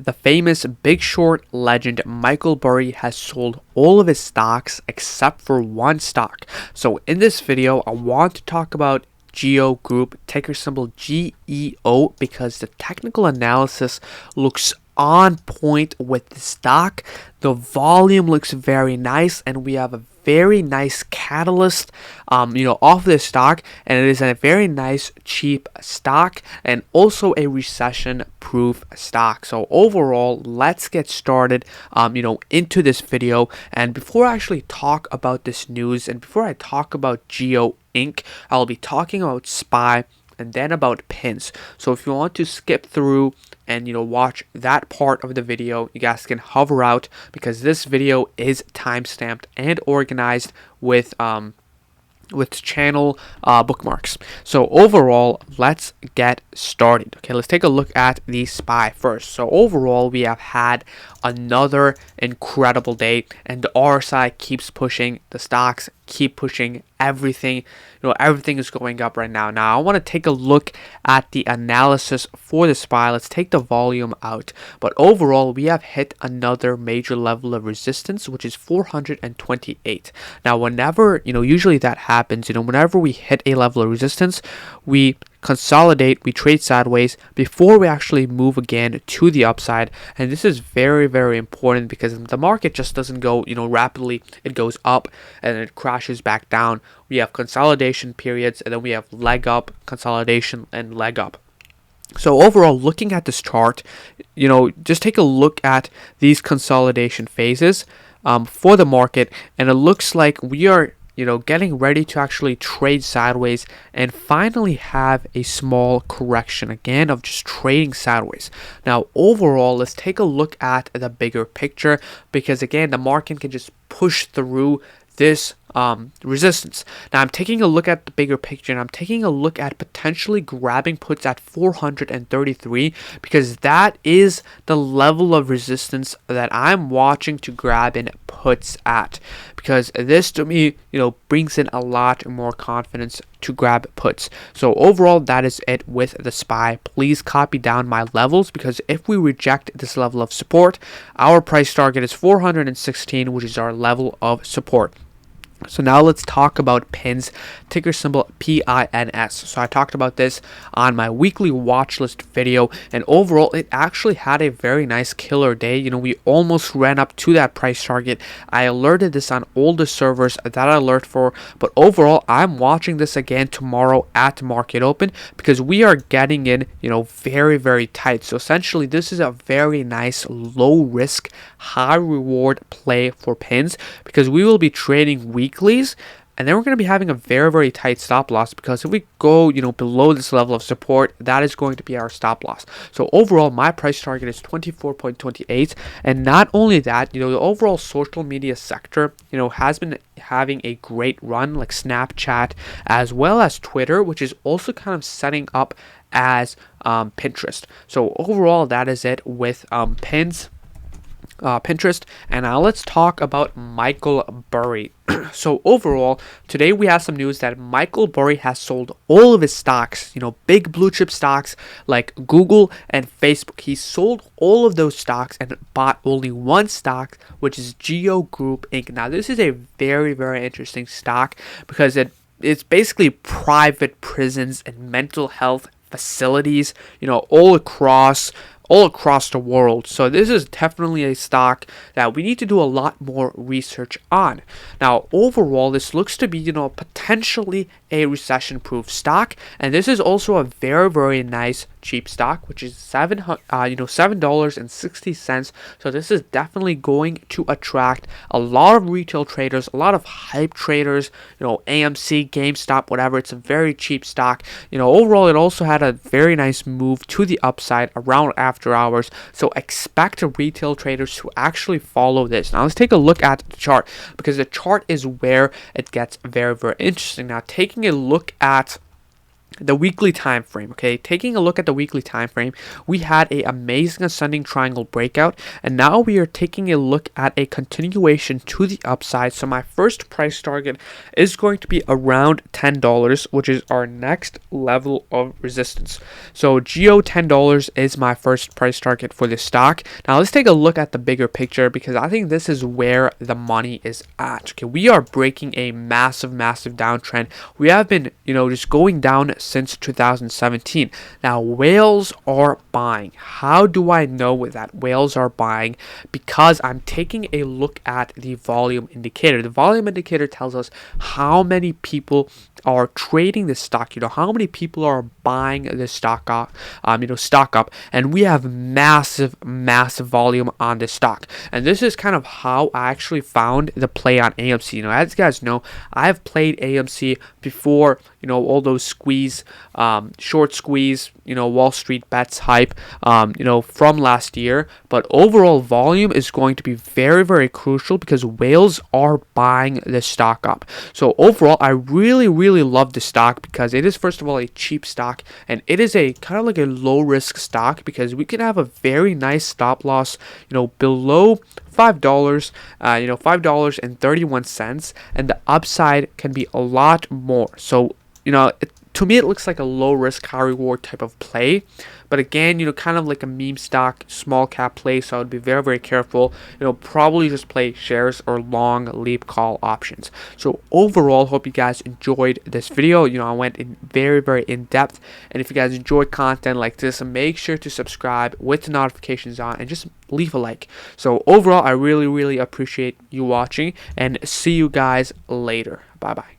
The famous Big Short legend Michael Burry has sold all of his stocks except for one stock. So in this video, I want to talk about GEO Group, ticker symbol GEO, because the technical analysis looks on point with the stock. The volume looks very nice, and we have a very nice catalyst off this stock, and it is a very nice cheap stock and also a recession proof stock. So overall, let's get started into this video. And before I actually talk about this news, and before I talk about GEO Inc., I'll be talking about SPY and then about pins. So if you want to skip through and watch that part of the video, you guys can hover out, because this video is timestamped and organized with channel bookmarks. So overall, let's get started. Okay, let's take a look at the SPY first. So overall, we have had another incredible day, and the RSI keeps pushing, the stocks keep pushing, everything everything is going up right now. I want to take a look at the analysis for the SPY. Let's take the volume out, but overall we have hit another major level of resistance, which is 428. Now whenever usually that happens, whenever we hit a level of resistance, we consolidate, we trade sideways before we actually move again to the upside. And this is very, very important, because the market just doesn't go rapidly. It goes up and it crashes back down. We have consolidation periods, and then we have leg up, consolidation, and leg up. So overall, looking at this chart, just take a look at these consolidation phases for the market, and it looks like we are getting ready to actually trade sideways and finally have a small correction again of just trading sideways. Now overall, let's take a look at the bigger picture, because again, the market can just push through this resistance. Now I'm taking a look at the bigger picture, and I'm taking a look at potentially grabbing puts at 433, because that is the level of resistance that I'm watching to grab in puts at, because this to me brings in a lot more confidence to grab puts. So overall, that is it with the SPY. Please copy down my levels, because if we reject this level of support, our price target is 416, which is our level of support. So now let's talk about pins, ticker symbol PINS. So I talked about this on my weekly watch list video, and overall it actually had a very nice killer day. We almost ran up to that price target. I alerted this on all the servers that I alert for, but overall I'm watching this again tomorrow at market open, because we are getting in very, very tight. So essentially this is a very nice low risk, high reward play for pins, because we will be trading weeklies, and then we're going to be having a very, very tight stop loss, because if we go below this level of support, that is going to be our stop loss. So overall, my price target is 24.28. And not only that, the overall social media sector has been having a great run, like Snapchat as well as Twitter, which is also kind of setting up as Pinterest. So overall, that is it with Pinterest. And now let's talk about Michael Burry. So overall, today we have some news that Michael Burry has sold all of his stocks, big blue chip stocks like Google and Facebook. He sold all of those stocks and bought only one stock, which is GEO Group Inc. Now this is a very, very interesting stock, because it's basically private prisons and mental health facilities, all across the world. So this is definitely a stock that we need to do a lot more research on. Now overall, this looks to be potentially a recession proof stock, and this is also a very, very nice cheap stock, which is $7.60. So this is definitely going to attract a lot of retail traders, a lot of hype traders, AMC, GameStop, whatever. It's a very cheap stock. Overall, it also had a very nice move to the upside around after hours. So expect retail traders to actually follow this. Now let's take a look at the chart, because the chart is where it gets very, very interesting. Now taking a look at the weekly time frame. Okay, taking a look at the weekly time frame, we had a amazing ascending triangle breakout, and now we are taking a look at a continuation to the upside. So my first price target is going to be around $10, which is our next level of resistance. So geo $10 is my first price target for this stock. Now let's take a look at the bigger picture, because I think this is where the money is at. Okay, we are breaking a massive downtrend. We have been, just going down since 2017. Now, whales are buying. How do I know that whales are buying? Because I'm taking a look at the volume indicator. The volume indicator tells us how many people are trading this stock. How many people are buying this stock up, and we have massive volume on this stock. And this is kind of how I actually found the play on AMC. As you guys know, I've played AMC before, all those short squeeze, Wall Street bets hype, from last year. But overall volume is going to be very crucial, because whales are buying this stock up. So overall, I really love this stock, because it is, first of all, a cheap stock, and it is a kind of like a low risk stock, because we can have a very nice stop loss, below $5, $5.31, and the upside can be a lot more. So, to me, it looks like a low risk, high reward type of play. But again, kind of like a meme stock, small cap play. So I would be very careful. Probably just play shares or long leap call options. So overall, hope you guys enjoyed this video. I went in very in depth. And if you guys enjoyed content like this, make sure to subscribe with the notifications on and just leave a like. So overall, I really appreciate you watching, and see you guys later. Bye bye.